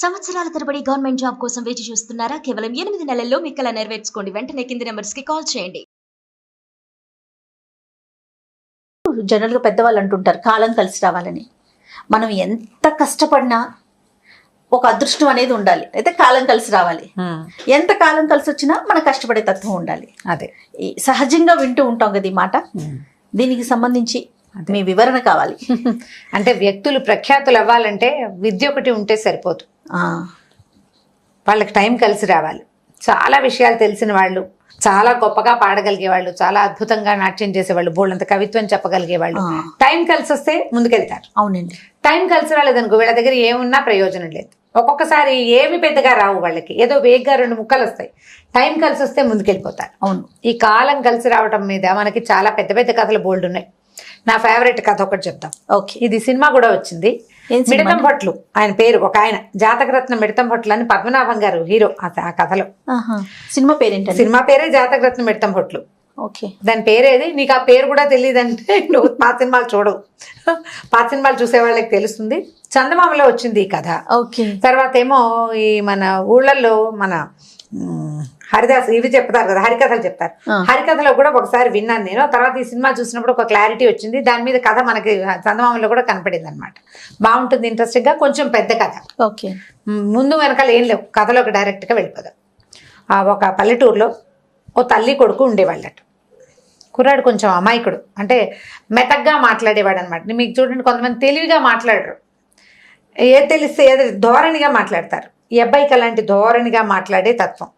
సంవత్సరాల తరబడి government job కోసం వేచి చూస్తున్నారా? కేవలం 8 నెలల్లో మీ కల నెరవేర్చుకోండి. వెంటనే కింది నంబర్స్‌కి కాల్ చేయండి. జనరల్‌గా పెద్దవాళ్ళు అంటుంటారు కాలం కలిసి రావాలని. మనం ఎంత కష్టపడినా ఒక అదృష్టం అనేది ఉండాలి. అయితే కాలం కలిసి రావాలి. ఎంత కాలం కలిసి వచ్చినా మన కష్టపడే తత్వం ఉండాలి. అదే సహజంగా వింటూ ఉంటాం కదా ఈ మాట. దీనికి సంబంధించి మీ వివరణ కావాలి. అంటే వ్యక్తులు ప్రఖ్యాతులు అవ్వాలంటే విద్య ఒకటి ఉంటే సరిపోదు. వాళ్ళకి టైం కలిసి రావాలి. చాలా విషయాలు తెలిసిన వాళ్ళు, చాలా గొప్పగా పాడగలిగే వాళ్ళు, చాలా అద్భుతంగా నాట్యం చేసేవాళ్ళు, బోళ్ళంత కవిత్వం చెప్పగలిగే వాళ్ళు టైం కలిసి వస్తే ముందుకెళ్తారు. అవునండి. టైం కలిసి రాలేదనుకో వీళ్ళ దగ్గర ఏమున్నా ప్రయోజనం లేదు. ఒక్కొక్కసారి ఏమి పెద్దగా రావు వాళ్ళకి, ఏదో వేగ్గా 2 ముక్కలు వస్తాయి. టైం కలిసి వస్తే ముందుకెళ్ళిపోతారు. అవును. ఈ కాలం కలిసి రావటం మీద మనకి చాలా పెద్ద పెద్ద కథలు బోల్డ్ ఉన్నాయి. నా ఫేవరెట్ కథ ఒకటి చెప్తాం. ఓకే. ఇది సినిమా కూడా వచ్చింది. మిడతం భట్లు ఆయన పేరు, ఒక ఆయన జాతకరత్న మిడతం భట్లు అని పద్మనాభం గారు హీరో ఆ కథలో. సినిమా పేరేంటండి? సినిమా పేరే జాతకరత్న మిడతం భట్లు. ఓకే. దాని పేరేది నీకు ఆ పేరు కూడా తెలియదంటే నువ్వు పాత సినిమాలు చూడవు. పాత సినిమాలు చూసే వాళ్ళకి తెలుస్తుంది. చందమామలో వచ్చింది ఈ కథ. ఓకే. తర్వాత ఏమో ఈ మన ఊళ్ళల్లో మన హరిదాస్ ఇవి చెప్తారు కదా, హరికథలు చెప్తారు. హరికథలో కూడా ఒకసారి విన్నాను నేను. తర్వాత ఈ సినిమా చూసినప్పుడు ఒక క్లారిటీ వచ్చింది. దాని మీద కథ మనకి చందమామలో కూడా కనపడింది అనమాట. బాగుంటుంది, ఇంట్రెస్టింగ్ గా, కొంచెం పెద్ద కథ. ఓకే. ముందు వెనకాల ఏం లేవు, కథలోకి డైరెక్ట్గా వెళ్ళిపోదాం. ఒక పల్లెటూరులో ఓ తల్లి కొడుకు ఉండేవాళ్ళట. కుర్రాడు కొంచెం అమాయకుడు, అంటే మెతగ్గా మాట్లాడేవాడు అనమాట. మీకు చూడండి, కొంతమంది తెలివిగా మాట్లాడరు, తెలిస్తే ఏదో ధోరణిగా మాట్లాడతారు. ఈ అబ్బాయికి అలాంటి ధోరణిగా మాట్లాడే తత్వం.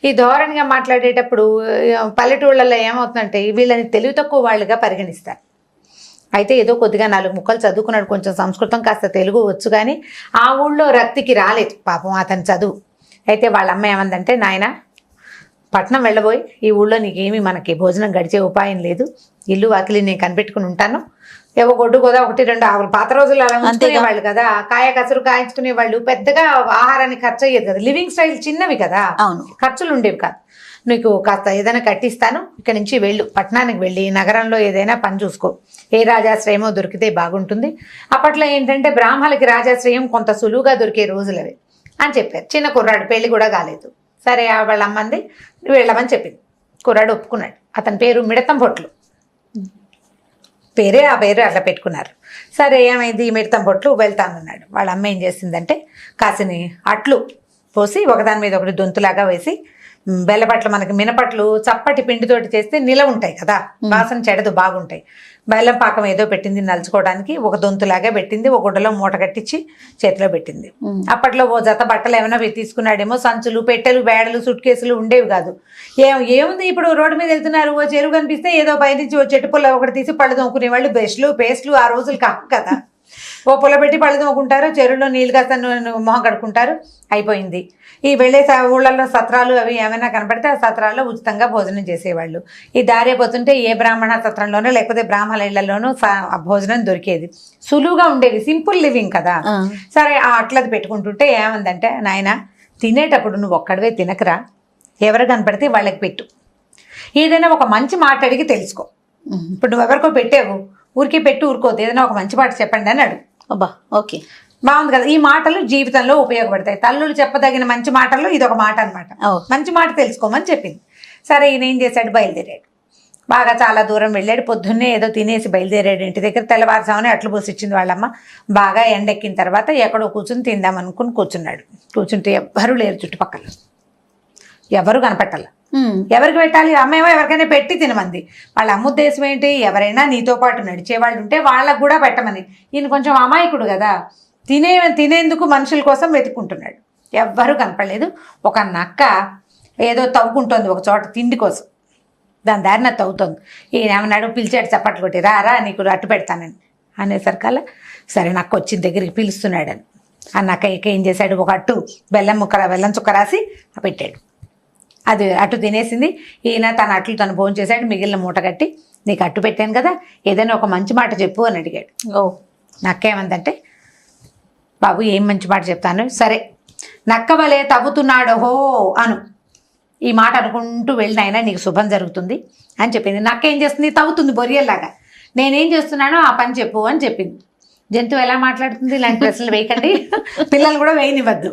ఈ ధోరణిగా మాట్లాడేటప్పుడు పల్లెటూళ్ళల్లో ఏమవుతుందంటే వీళ్ళని తెలివి తక్కువ వాళ్ళుగా పరిగణిస్తారు. అయితే ఏదో కొద్దిగా 4 ముక్కలు చదువుకున్నాడు, కొంచెం సంస్కృతం కాస్త తెలుగు వచ్చు, కానీ ఆ ఊళ్ళో రక్తికి రాలేదు పాపం అతని చదువు. అయితే వాళ్ళ అమ్మ ఏమందంటే, నాయన పట్నం వెళ్ళబోయి ఈ ఊళ్ళో నీకేమీ మనకి భోజనం గడిచే ఉపాయం లేదు, ఇల్లు వాకిలి నేను కనిపెట్టుకుని ఉంటాను, ఏవో గొడ్డు గోదా 1-2 ఆవులు, పాత రోజులు అలా ఉంచుకునేవాళ్ళు కదా, కాయ కసురు కాయించుకునేవాళ్ళు, పెద్దగా ఆహారాన్ని ఖర్చు అయ్యేది కదా, లివింగ్ స్టైల్ చిన్నవి కదా, ఖర్చులు ఉండేవి కాదు. నీకు కాస్త ఏదైనా కట్టిస్తాను, ఇక్కడ నుంచి వెళ్ళు, పట్టణానికి వెళ్ళి నగరంలో ఏదైనా పని చూసుకో, ఏ రాజాశ్రయమో దొరికితే బాగుంటుంది. అప్పట్లో ఏంటంటే బ్రాహ్మణులకి రాజాశ్రయం కొంత సులువుగా దొరికే రోజులు అవి అని చెప్పారు. చిన్న కుర్రాడు, పెళ్లి కూడా కాలేదు. సరే వాళ్ళ అమ్మంది వెళ్ళమని చెప్పింది. కుర్రాడు ఒప్పుకున్నాడు. అతని పేరు మిడతం భొట్లు పేరే, ఆ పేరు అట్లా పెట్టుకున్నారు. సరే ఏమైంది, మిడతం భొట్లు వెళ్తానన్నాడు. వాళ్ళ అమ్మ ఏం చేసిందంటే కాసిని అట్లు పోసి ఒకదాని మీద ఒకటి దొంతులాగా వేసి, బెల్లపట్లు మనకి మినపట్లు చప్పటి పిండితోటి చేస్తే నిలవ ఉంటాయి కదా, వాసన చెడదు, బాగుంటాయి. బెల్లం పాకం ఏదో పెట్టింది నలుచుకోవడానికి, ఒక దొంతులాగా పెట్టింది, ఒక గుడ్డలో మూట కట్టించి చేతిలో పెట్టింది. అప్పట్లో ఓ జత బట్టలు ఏమైనా తీసుకున్నాడేమో, సంచులు, పెట్టెలు, బేడలు, సుట్ కేసులు ఉండేవి కాదు. ఏముంది ఇప్పుడు రోడ్డు మీద వెళ్తున్నారు, ఓ చెరువు కనిపిస్తే ఏదో పైనుంచి ఓ చెట్టు పుల్ల ఒకటి తీసి పళ్ళు తోముకునేవాళ్ళు. బ్రష్లు, పేస్ట్లు ఆ రోజులు కావు కదా, ఓ పుల్ల పెట్టి పళ్ళు తోముకుంటారు, చెరువులో నీళ్ళు కాస్త మొహం కడుక్కుంటారు, అయిపోయింది. ఈ వెళ్ళే ఊళ్ళల్లో సత్రాలు అవి ఏమైనా కనపడితే ఆ సత్రాల్లో ఉచితంగా భోజనం చేసేవాళ్ళు. ఈ దారే పోతుంటే ఏ బ్రాహ్మణ సత్రంలోనో లేకపోతే బ్రాహ్మణ ఇళ్లలోనూ భోజనం దొరికేది. సులువుగా ఉండేది, సింపుల్ లివింగ్ కదా. సరే ఆ అట్లది పెట్టుకుంటుంటే ఏమందంటే, నాయన తినేటప్పుడు నువ్వు ఒక్కడవే తినకరా, ఎవరు కనపడితే వాళ్ళకి పెట్టు, ఏదైనా ఒక మంచి మాట అడిగి తెలుసుకో. ఇప్పుడు నువ్వు ఎవరికో పెట్టావు, ఊరికే పెట్టి ఊరుకోదు, ఏదైనా ఒక మంచి మాట చెప్పండి అని అడుగు. అబ్బా, ఓకే, బాగుంది కదా. ఈ మాటలు జీవితంలో ఉపయోగపడతాయి. తల్లులు చెప్పదగిన మంచి మాటల్లో ఇదొక మాట అనమాట. మంచి మాట తెలుసుకోమని చెప్పింది. సరే ఈయన ఏం చేశాడు, బయలుదేరాడు. బాగా చాలా దూరం వెళ్ళాడు. పొద్దున్నే ఏదో తినేసి బయలుదేరాడు ఇంటి దగ్గర. తెల్లవారుజామునే అట్లు పోసిచ్చింది వాళ్ళమ్మ. బాగా ఎండెక్కిన తర్వాత ఎక్కడో కూర్చుని తిందాం అనుకుని కూర్చున్నాడు. కూర్చుంటే ఎవ్వరూ లేరు చుట్టుపక్కల, ఎవరు కనపట్టాల. ఎవరికి పెట్టాలి, అమ్మేమో ఎవరికైనా పెట్టి తినమంది. వాళ్ళ అమ్మ ఉద్దేశం ఏంటి, ఎవరైనా నీతో పాటు నడిచేవాళ్ళు ఉంటే వాళ్ళకు కూడా పెట్టమని. ఈయన కొంచెం అమాయకుడు కదా, తినేందుకు మనుషుల కోసం వెతుక్కుంటున్నాడు. ఎవ్వరూ కనపడలేదు. ఒక నక్క ఏదో తవ్వుకుంటోంది ఒక చోట తిండి కోసం, దాని దారిన తవ్వుతోంది. ఈయన ఏమన్నాడు, పిలిచాడు చప్పట్లు కొట్టి, రా నీకు అట్టు పెడతానని అనేసరికల్లా సరే నక్క వచ్చిన దగ్గరికి పిలుస్తున్నాడని ఆ నక్క ఏం చేశాడు, ఒక అట్టు బెల్లం చుక్క రాసి పెట్టాడు. అది అటు తినేసింది. ఈయన తన అట్లు తను భోజనం చేశాడు. మిగిలిన మూట కట్టి, నీకు అట్టు పెట్టాను కదా, ఏదైనా ఒక మంచి మాట చెప్పు అని అడిగాడు. నక్క ఏమందంటే, బాబు ఏం మంచి మాట చెప్తాను, సరే నక్క వలే తవ్వుతున్నాడోహో అను, ఈ మాట అనుకుంటూ వెళ్ళినైనా నీకు శుభం జరుగుతుంది అని చెప్పింది. నక్క ఏం చేస్తుంది, తవ్వుతుంది బొరియల్లాగా. నేనేం చేస్తున్నానో ఆ పని చెప్పు అని చెప్పింది. జంతువు ఎలా మాట్లాడుతుంది ఇలాంటి ప్రశ్నలు వేయకండి, పిల్లలు కూడా వేయనివ్వద్దు.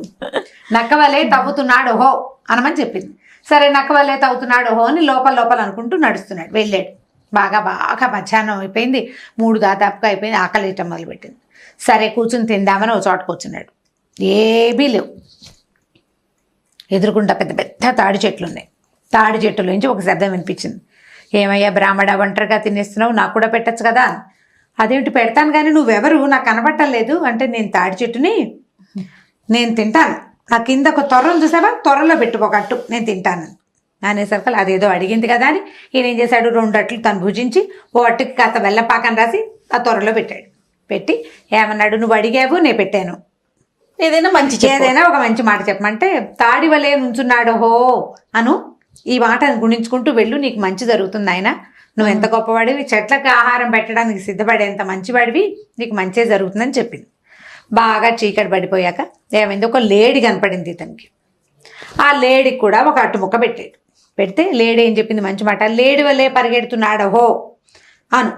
నక్క వలే తవ్వుతున్నాడు హో అనమని చెప్పింది. సరే నక్క వలే తవ్వుతున్నాడు హో అని లోపల లోపల అనుకుంటూ నడుస్తున్నాడు. వెళ్ళాడు. బాగా మధ్యాహ్నం అయిపోయింది, 3 దాదాపుగా అయిపోయింది, ఆకలి వేయటం మొదలుపెట్టింది. సరే కూర్చుని తిందామని ఒక చోట కూర్చున్నాడు. ఏమీ లేవు. ఎదురుకుండా పెద్ద పెద్ద తాడి చెట్లు ఉన్నాయి. తాడి చెట్టులోంచి ఒక శబ్దం వినిపించింది. ఏమయ్యా బ్రాహ్మణ, ఒంటరిగా తినేస్తున్నావు, నాకు కూడా పెట్టచ్చు కదా. అదేమిటి, పెడతాను కానీ నువ్వెవరు, నాకు కనబట్టం లేదు అంటే, నేను తాడి చెట్టుని, నేను తింటాను, నా కింద ఒక తొర్రను చూసావా, తొర్రలో పెట్టుకోకట్టు, నేను తింటాను అనేసరికి అదేదో అడిగింది కదా అని ఈయన ఏం చేశాడు, 2 అట్లు తను భుజించి ఓ అట్టుకి కాస్త బెల్లపాకం రాసి ఆ తొర్రలో పెట్టాడు. పెట్టి ఏమన్నాడు, నువ్వు అడిగావు నేను పెట్టాను, ఏదైనా ఒక మంచి మాట చెప్పమంటే, తాడి వలే నుంచున్నాడు హో అను, ఈ మాటను గుణించుకుంటూ వెళ్ళు, నీకు మంచి జరుగుతుంది ఆయన, నువ్వు ఎంత గొప్పవాడివి, చెట్లకు ఆహారం పెట్టడానికి సిద్ధపడేంత మంచివాడివి, నీకు మంచి జరుగుతుందని చెప్పింది. బాగా చీకటి పడిపోయాక ఏమైంది, ఒక లేడీ కనపడింది ఇతనికి. ఆ లేడీకి కూడా ఒక అట్టు ముక్క పెట్టాడు. పెడితే లేడీ ఏం చెప్పింది మంచి మాట, లేడీ వల్లే పరిగెడుతున్నాడు హో అను,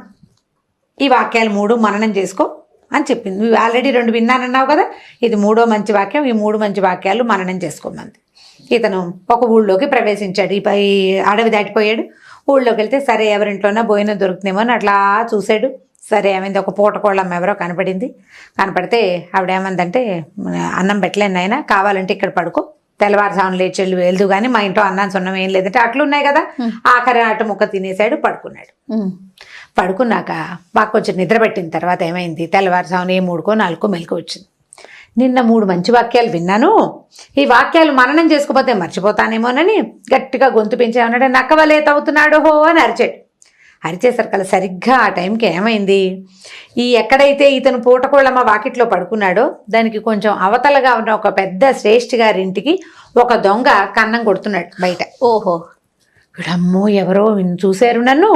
ఈ వాక్యాలు 3 మననం చేసుకో అని చెప్పింది. నువ్వు ఆల్రెడీ 2 విన్నానన్నావు కదా, ఇది 3వ మంచి వాక్యం, ఈ 3 మంచి వాక్యాలు మననం చేసుకోమంది. ఇతను ఒక ఊళ్ళోకి ప్రవేశించాడు. ఈ అడవి దాటిపోయాడు. ఊళ్ళోకి వెళ్తే సరే ఎవరింట్లోనా భోజనం దొరుకుతుందేమో అని అట్లా చూశాడు. సరే ఏమైంది, ఒక పూటకోళ్ళమ్మ ఎవరో కనపడింది. కనపడితే ఆవిడేమందంటే, అన్నం పెట్టలేను నాయనా, కావాలంటే ఇక్కడ పడుకో, తెల్లవారుజామున లేచి వెళ్దు కానీ మా ఇంట్లో అన్నం సున్నం ఏం లేదంటే, అట్లు ఉన్నాయి కదా. ఆఖరి అటు ముక్క తినేసాడు, పడుకున్నాడు. పడుకున్నాక బాగా కొంచెం నిద్ర పెట్టిన తర్వాత ఏమైంది, తెల్లవారుజామున 3కో 4కో మెలకు వచ్చింది. నిన్న 3 మంచి వాక్యాలు విన్నాను, ఈ వాక్యాలు మననం చేసుకోపోతే మర్చిపోతానేమోనని గట్టిగా గొంతు పెంచేమన్నాడు. నక్క వలే తవ్వుతున్నాడు హో అని అరిచాడు. అరిచేసరికల్లా సరిగ్గా ఆ టైంకి ఏమైంది, ఈ ఎక్కడైతే ఇతను పూటకోళ్ళమ్మ వాకిట్లో పడుకున్నాడో దానికి కొంచెం అవతలగా ఉన్న ఒక పెద్ద శ్రేష్ఠి గారి ఇంటికి ఒక దొంగ కన్నం కొడుతున్నాడు బయట. ఓహో, వీడమ్మో ఎవరో చూశారు నన్ను,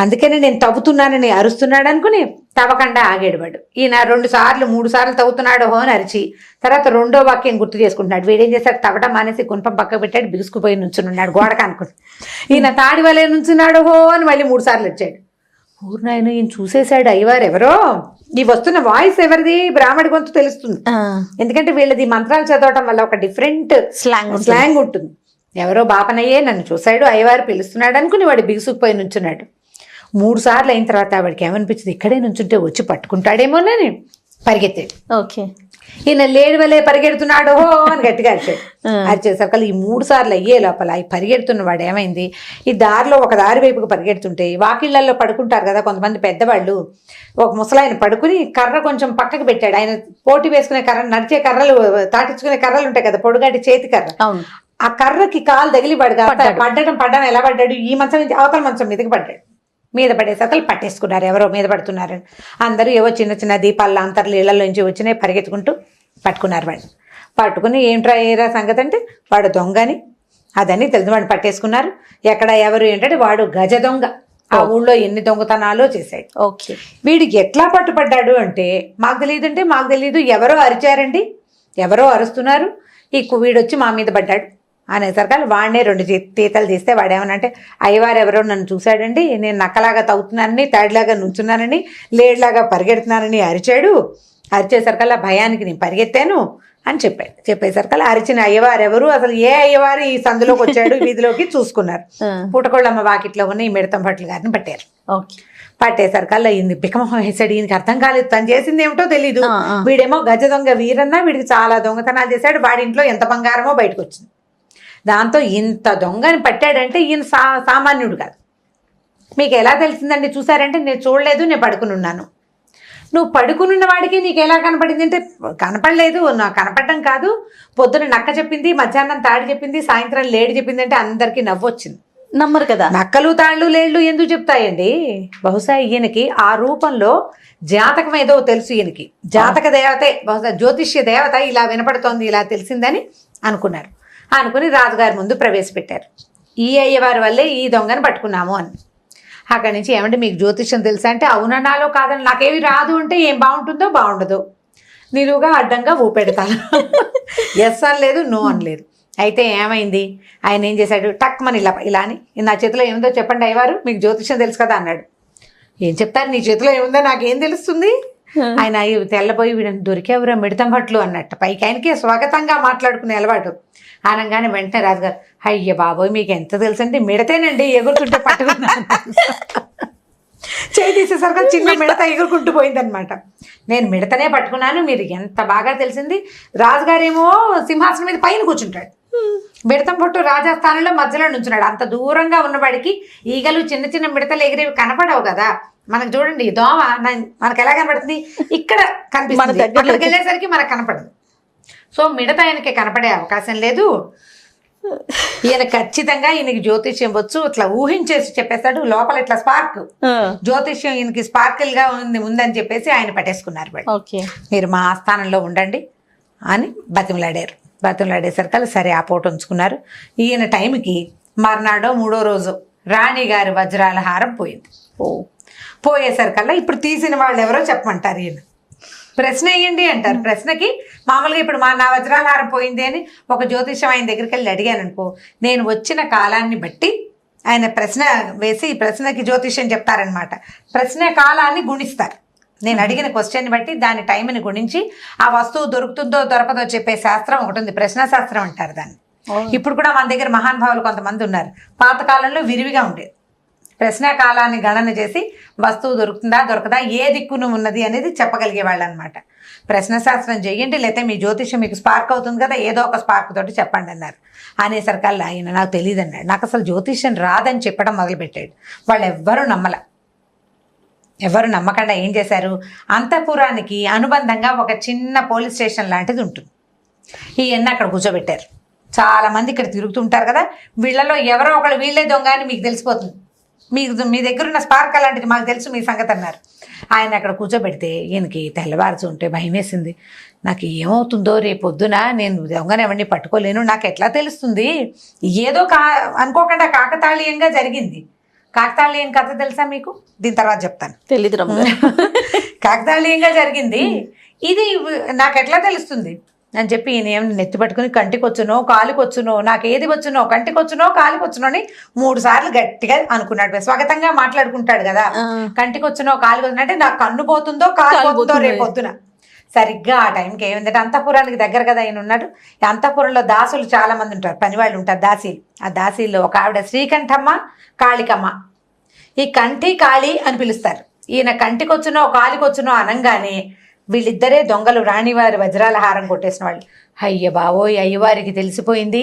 అందుకనే నేను తవ్వుతున్నానని అరుస్తున్నాడు అనుకుని తవ్వకుండా ఆగాడు వాడు. ఈయన 2 సార్లు 3 సార్లు తవ్వుతున్నాడు హో అని అరిచి తర్వాత 2వ వాక్యం గుర్తు చేసుకుంటున్నాడు. వీడేం చేశాడు, తవ్వడం మానేసి గుంపం పక్క పెట్టాడు, బిగుసుకుపోయి నుంచున్నాడు గోడక అనుకుని. ఈయన తాడి వలే నుంచున్నాడు హో అని మళ్ళీ 3 సార్లు వచ్చాడు. ఊరినాయన ఈయన చూసేశాడు, అయ్యవారు ఎవరో, ఈ వస్తున్న వాయిస్ ఎవరిది, బ్రాహ్మడి గొంతు తెలుస్తుంది. ఎందుకంటే వీళ్ళది మంత్రాలు చదవటం వల్ల ఒక డిఫరెంట్ స్లాంగ్ ఉంటుంది. ఎవరో బాపనయ్యే నన్ను చూశాడు, అయ్యవారు పిలుస్తున్నాడు అనుకుని వాడు బిగుసుకుపోయి నుంచున్నాడు. 3 సార్లు అయిన తర్వాత వాడికి ఏమనిపించింది, ఇక్కడే నుంచుంటే వచ్చి పట్టుకుంటాడేమోనని పరిగెత్తాడు. ఓకే, ఈయన లేడి వలే పరిగెడుతున్నాడు హో అని గట్టిగా అరిచాడు. అరిచేసరికి ఈ 3 సార్లు అయ్యే లోపల ఈ పరిగెడుతున్న వాడు ఏమైంది, ఈ దారిలో ఒక దారి వైపుకు పరిగెడుతుంటే వాకిళ్లలో పడుకుంటారు కదా కొంతమంది పెద్దవాళ్ళు, ఒక ముసలాయన పడుకుని కర్ర కొంచెం పక్కకు పెట్టాడు. ఆయన పోటీ వేసుకునే కర్ర, నడిచే కర్రలు, తాటించుకునే కర్రలు ఉంటాయి కదా, పొడుగాటి చేతి కర్ర, ఆ కర్రకి కాలు తగిలి పడ్డం ఎలా పడ్డాడు, ఈ మంచం నుంచి అవతల మంచం మీదకి పడ్డాడు. మీద పడేసరికి పట్టేసుకున్నారు, ఎవరో మీద పడుతున్నారని. అందరూ ఏవో చిన్న చిన్న దీపాల లాంతర్లు ఇళ్లలోంచి వచ్చినాయి, పరిగెత్తుకుంటూ పట్టుకున్నారు వాడిని. పట్టుకుని ఏంట్రా ఏరా సంగతి అంటే, వాడు దొంగని అదని తెలిసి వాడిని పట్టేసుకున్నారు. ఎక్కడ ఎవరు ఏంటంటే, వాడు గజ దొంగ, ఆ ఊళ్ళో ఎన్ని దొంగతనాలు చేశాడు. ఓకే, వీడికి ఎట్లా పట్టుపడ్డాడు అంటే, మాకు తెలియదు, ఎవరో అరిచారండి, ఎవరో అరుస్తున్నారు, ఈ వీడొచ్చి మా మీద పడ్డాడు అనేసరికి వాడినే 2 తీతలు తీస్తే వాడేమనంటే, అయ్యవారు ఎవరో నన్ను చూశాడండి, నేను నక్కలాగా తవ్వుతున్నానని, తాడిలాగా నుంచున్నానని, లేడ్లాగా పరిగెడుతున్నానని అరిచాడు. అరిచేసరికల్లా భయానికి నేను పరిగెత్తాను అని చెప్పాడు. చెప్పేసరికల్లా అరిచిన అయ్యవారు ఎవరు, అసలు ఏ అయ్యవారు ఈ సందులోకి వచ్చాడు వీధిలోకి చూసుకున్నారు. పూటకోళ్ళమ్మ వాకిట్లో ఉన్న ఈ మిడతం భట్ల గారిని పట్టారు. పట్టేసరికల్లా ఈయన బికమొహం వేసాడు. ఈయనకి అర్థం కాలేదు, తను చేసింది ఏమిటో తెలీదు. వీడేమో గజ దొంగ వీరన్నా, వీడికి చాలా దొంగతనాలు చేశాడు, వాడి ఇంట్లో ఎంత బంగారమో బయటకు వచ్చింది. దాంతో ఇంత దొంగని పట్టాడంటే ఈయన సామాన్యుడు కాదు. మీకు ఎలా తెలిసిందండి, చూసారంటే నేను చూడలేదు, నేను పడుకుని ఉన్నాను. నువ్వు పడుకునున్న వాడికి నీకు ఎలా కనపడింది అంటే, కనపడలేదు, నాకు కనపడడం కాదు, పొద్దున నక్క చెప్పింది, మధ్యాహ్నం తాడి చెప్పింది, సాయంత్రం లేడి చెప్పింది అంటే అందరికీ నవ్వు వచ్చింది. నమ్మరు కదా, నక్కలు తాళ్ళు లేళ్ళు ఎందుకు చెప్తాయండి. బహుశా ఈయనకి ఆ రూపంలో జాతకం ఏదో తెలుసు, ఈయనకి జాతక దేవతే, బహుశా జ్యోతిష్య దేవత ఇలా వినపడుతోంది, ఇలా తెలిసిందని అనుకున్నారు. అనుకుని రాజుగారి ముందు ప్రవేశపెట్టారు. ఈ అయ్యవారి వల్లే ఈ దొంగని పట్టుకున్నాము అని. అక్కడి నుంచి ఏమంటే మీకు జ్యోతిష్యం తెలుసా అంటే, అవునన్నాలో కాదని, నాకేమి రాదు అంటే ఏం బాగుంటుందో బాగుండదు, నిలువుగా అడ్డంగా ఊపెడతాను, ఎస్ అని లేదు, నో అని లేదు. అయితే ఏమైంది, ఆయన ఏం చేశాడు, టక్ మన ఇలా అని, నా చేతిలో ఏముందో చెప్పండి అయ్యవారు, మీకు జ్యోతిష్యం తెలుసు కదా అన్నాడు. ఏం చెప్తారు, నీ చేతిలో ఏముందో నాకేం తెలుస్తుంది, ఆయన అవి తెల్లబోయి వీడిని దొరికేవరో మిడతం భట్లు అన్నట్టు పైకి ఆయనకి స్వాగతంగా మాట్లాడుకునే అలవాటు. అనగానే వెంటనే రాజుగారు, అయ్య బాబోయ్ మీకు ఎంత తెలుసు అంటే మిడతేనండి ఎగురుతుంటే పట్టుకున్నాను. చేయి తీసేసరికి చిన్న మిడత ఎగురుకుంటూ పోయిందనమాట. నేను మిడతనే పట్టుకున్నాను, మీరు ఎంత బాగా తెలిసింది. రాజుగారేమో సింహాసనం మీద పైన కూర్చుంటాడు, మిడతం పొట్టు రాజస్థానంలో మధ్యలో నుంచున్నాడు. అంత దూరంగా ఉన్నవాడికి ఈగలు చిన్న చిన్న మిడతలు ఎగిరేవి కనపడవు కదా. మనకు చూడండి దోమ మనకు ఎలా కనపడుతుంది, ఇక్కడ కనిపిస్తుంది, అక్కడికి వెళ్ళేసరికి మనకు కనపడదు. సో మిడత ఆయనకి కనపడే అవకాశం లేదు. ఈయన ఖచ్చితంగా ఈయనకి జ్యోతిష్యం వచ్చు, ఇట్లా ఊహించేసి చెప్పేస్తాడు. లోపల ఇట్లా స్పార్క్, జ్యోతిష్యం ఈయనకి స్పార్కిల్ గా ఉందని చెప్పేసి ఆయన పట్టేసుకున్నారు. మీరు మా ఆస్థానంలో ఉండండి అని బతిమలాడేసరికి సరే ఆ పూట ఉంచుకున్నారు. ఈయన టైంకి మర్నాడో 3వ రోజు రాణిగారి వజ్రాల హారం పోయింది. పోయేసరికల్లా ఇప్పుడు తీసిన వాళ్ళు ఎవరో చెప్పమంటారు. ఈయన ప్రశ్న వేయండి అంటారు. ప్రశ్నకి మామూలుగా ఇప్పుడు నా వజ్రాల హారం పోయింది అని ఒక జ్యోతిషం ఆయన దగ్గరికి వెళ్ళి అడిగాను అనుకో, నేను వచ్చిన కాలాన్ని బట్టి ఆయన ప్రశ్న వేసి ప్రశ్నకి జ్యోతిష్యం చెప్తారనమాట. ప్రశ్న కాలాన్ని గుణిస్తారు. నేను అడిగిన క్వశ్చన్ని బట్టి దాని టైంని గుణించి ఆ వస్తువు దొరుకుతుందో దొరకదో చెప్పే శాస్త్రం ఒకటి ఉంది, ప్రశ్న శాస్త్రం అంటారు దాన్ని. ఇప్పుడు కూడా మన దగ్గర మహానుభావులు కొంతమంది ఉన్నారు. పాతకాలంలో విరివిగా ఉండేది. ప్రశ్న కాలాన్ని గణన చేసి వస్తువు దొరుకుతుందా దొరకదా, ఏ దిక్కును ఉన్నది అనేది చెప్పగలిగేవాళ్ళు అనమాట. ప్రశ్న శాస్త్రం చెయ్యండి, లేకపోతే మీ జ్యోతిషం మీకు స్పార్క్ అవుతుంది కదా, ఏదో ఒక స్పార్క్ తోటి చెప్పండి అన్నారు. అనేసరికల్లా ఆయన నాకు తెలియదు అన్నాడు. నాకు అసలు జ్యోతిషం రాదని చెప్పడం మొదలుపెట్టాడు. వాళ్ళు ఎవరు నమ్మకుండా ఏం చేశారు, అంతఃపురానికి అనుబంధంగా ఒక చిన్న పోలీస్ స్టేషన్ లాంటిది ఉంటుంది. ఈయన్ని అక్కడ కూర్చోబెట్టారు. చాలామంది ఇక్కడ తిరుగుతుంటారు కదా, వీళ్ళలో ఎవరో ఒకళ్ళు వీళ్ళే దొంగ అని మీకు తెలిసిపోతుంది. మీ దగ్గర ఉన్న స్పార్క్ అలాంటిది మాకు తెలుసు మీ సంగతి అన్నారు. ఆయన అక్కడ కూర్చోబెడితే ఈయనకి తెల్లవారుచు ఉంటే భయం వేసింది. నాకు ఏమవుతుందో రేపొద్దున, నేను దొంగనెవరిని పట్టుకోలేను, నాకు ఎట్లా తెలుస్తుంది, ఏదో అనుకోకుండా కాకతాళీయంగా జరిగింది. కాకతాళీయం కథ తెలుసా మీకు? దీని తర్వాత చెప్తాను. తెలీదు. కాకతాళీయంగా జరిగింది ఇది, నాకు ఎట్లా తెలుస్తుంది అని చెప్పి ఈయన ఏం నెత్తి పట్టుకుని కంటికి వచ్చునో కాలికి వచ్చునో, నాకు ఏది వచ్చునో కంటికి వచ్చునో కాలికి వచ్చునో అని 3 సార్లు గట్టిగా అనుకున్నాడు. స్వాగతంగా మాట్లాడుకుంటాడు కదా, కంటికి వచ్చునో కాలికి వచ్చునో అంటే నాకు కన్ను పోతుందో కాలు పోతుందో రేపొద్దున. సరిగ్గా ఆ టైంకి ఏమిందంటే అంతఃపురానికి దగ్గర కదా ఆయన ఉన్నాడు. అంతఃపురంలో దాసులు చాలా మంది ఉంటారు, పనివాళ్ళు ఉంటారు, దాసీలు. ఆ దాసీల్లో ఒక ఆవిడ శ్రీకంఠమ్మ, కాళికమ్మ. ఈ కంఠి కాళి అని పిలుస్తారు. ఈయన కంటికొచ్చునో కాలికొచ్చునో అనంగానే వీళ్ళిద్దరే దొంగలు, రాణివారి వజ్రాల హారం కొట్టేసిన వాళ్ళు. అయ్య బావోయ్, అయ్యవారికి తెలిసిపోయింది.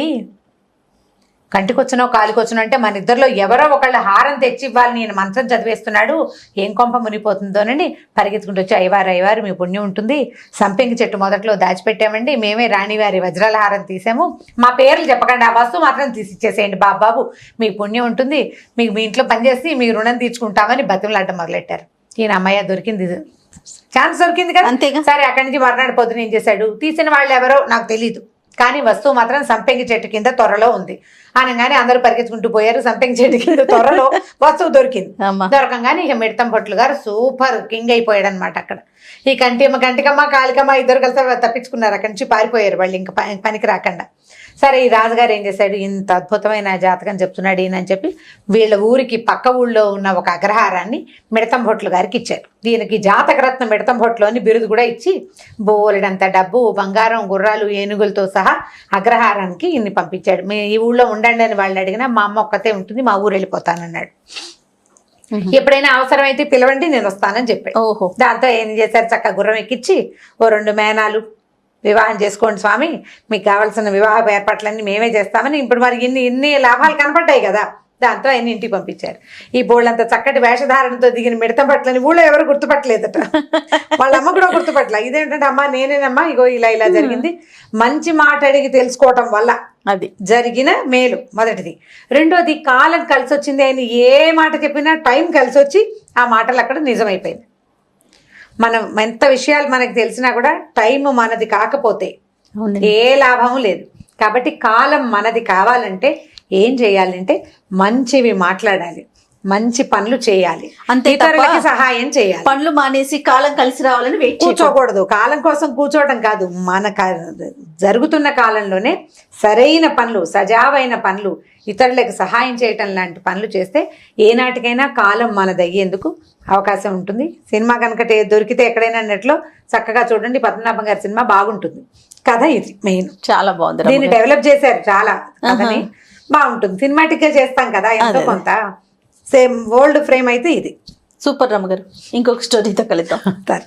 కంటికొచ్చునో కాలికొచ్చునో అంటే మన ఇద్దరిలో ఎవరో ఒకళ్ళ హారం తెచ్చి ఇవ్వాలి, నేను మంత్రం చదివేస్తున్నాడు, ఏం కొంప మునిపోతుందోనని పరిగెత్తుకుంటూ వచ్చి, అయ్యవారు మీ పుణ్యం ఉంటుంది, సంపెంగి చెట్టు మొదట్లో దాచిపెట్టామండి, మేమే రాణివారి వజ్రాల హారం తీసాము, మా పేర్లు చెప్పకండి, ఆ వస్తువు మాత్రం తీసి ఇచ్చేసేయండి బాబు, మీ పుణ్యం ఉంటుంది, మీకు మీ ఇంట్లో పనిచేసి మీ రుణం తీర్చుకుంటామని బతిమలాడటం మొదలెట్టారు. ఈయన అమ్మయ్య దొరికింది, ఛాన్స్ దొరికింది కదా. అంతేగా. సరే అక్కడి నుంచి మర్నాడు పొద్దున ఏం చేశాడు, తీసిన వాళ్ళు ఎవరో నాకు తెలీదు, కానీ వస్తువు మాత్రం సంపెంగి చెట్టు కింద త్వరలో ఉంది అనగానే అందరూ పరిగెత్తుకుంటూ పోయారు. సంపెంగి చెట్టు కింద త్వరలో వస్తువు దొరికింది. దొరకంగానే ఇక మిడతం భట్లు గారు సూపర్ కింగ్ అయిపోయాడు అనమాట. అక్కడ ఈ కంటికమ్మ కాళికమ్మ ఇద్దరు కలిసి తప్పించుకున్నారు, అక్కడి నుంచి పారిపోయారు వాళ్ళు ఇంకా పనికి రాకుండా. సరే ఈ రాజుగారు ఏం చేశాడు, ఇంత అద్భుతమైన జాతకం చెప్తున్నాడు ఈయన అని చెప్పి వీళ్ళ ఊరికి పక్క ఊళ్ళో ఉన్న ఒక అగ్రహారాన్ని మిడతం భట్లు గారికి ఇచ్చారు. దీనికి జాతకరత్న మిడతం భట్లు అని బిరుదు కూడా ఇచ్చి బోలెడంత డబ్బు, బంగారం, గుర్రాలు, ఏనుగులతో సహా అగ్రహారానికి ఇన్ని పంపించాడు. ఈ ఊళ్ళో ఉండండి అని వాళ్ళు అడిగినా మా అమ్మ ఒక్కతే ఉంటుంది, మా ఊరు వెళ్ళిపోతానన్నాడు. ఎప్పుడైనా అవసరమైతే పిలవండి, నేను వస్తానని చెప్పాడు. ఓహో. దాంతో ఏం చేశారు, చక్కగా గుర్రం ఎక్కించి ఓ 2 మేనాలు, వివాహం చేసుకోండి స్వామి, మీకు కావాల్సిన వివాహ ఏర్పాట్లన్నీ మేమే చేస్తామని. ఇప్పుడు మరి ఇన్ని లాభాలు కనపడ్డాయి కదా, దాంతో ఆయన ఇంటికి పంపించారు. ఈ బోళ్ళంత చక్కటి వేషధారణతో దిగిన మిడతం పట్లని ఊళ్ళో ఎవరు గుర్తుపట్టలేదట. వాళ్ళ అమ్మ కూడా గుర్తుపట్టలే. ఇదేంటంటే, అమ్మ నేనేనమ్మా, ఇగో ఇలా జరిగింది. మంచి మాట అడిగి తెలుసుకోవటం వల్ల అది జరిగిన మేలు మొదటిది. రెండోది కాలం కలిసి వచ్చింది. ఆయన ఏ మాట చెప్పినా టైం కలిసి వచ్చి ఆ మాటలు అక్కడ నిజమైపోయింది. మనం ఎంత విషయాలు మనకు తెలిసినా కూడా టైం మనది కాకపోతే ఏ లాభము లేదు. కాబట్టి కాలం మనది కావాలంటే ఏం చేయాలంటే మంచివి మాట్లాడాలి, మంచి పనులు చేయాలి, అంతే తప్ప ఇతరులకి సహాయం చేయాలి. పనులు మానేసి కాలం కలిసి రావాలని వెయిట్ కూర్చోకూడదు. కాలం కోసం కూర్చోవడం కాదు, మన జరుగుతున్న కాలంలోనే సరైన పనులు, సజావైన పనులు, ఇతరులకు సహాయం చేయటం లాంటి పనులు చేస్తే ఏనాటికైనా కాలం మనదయ్యేందుకు అవకాశం ఉంటుంది. సినిమా కనుక దొరికితే ఎక్కడైనా నెట్లో చక్కగా చూడండి, పద్మనాభం గారి సినిమా బాగుంటుంది. కథ ఇది మెయిన్, చాలా బాగుంది. దీన్ని డెవలప్ చేశారు చాలా, కథని బాగుంటుంది. సినిమాటిక్ గా చేస్తాం కదా ఎంతో కొంత, సేమ్ ఓల్డ్ ఫ్రేమ్ అయితే ఇది సూపర్ రమ్మ గారు. ఇంకొక స్టోరీతో కలుద్దాం. సరే.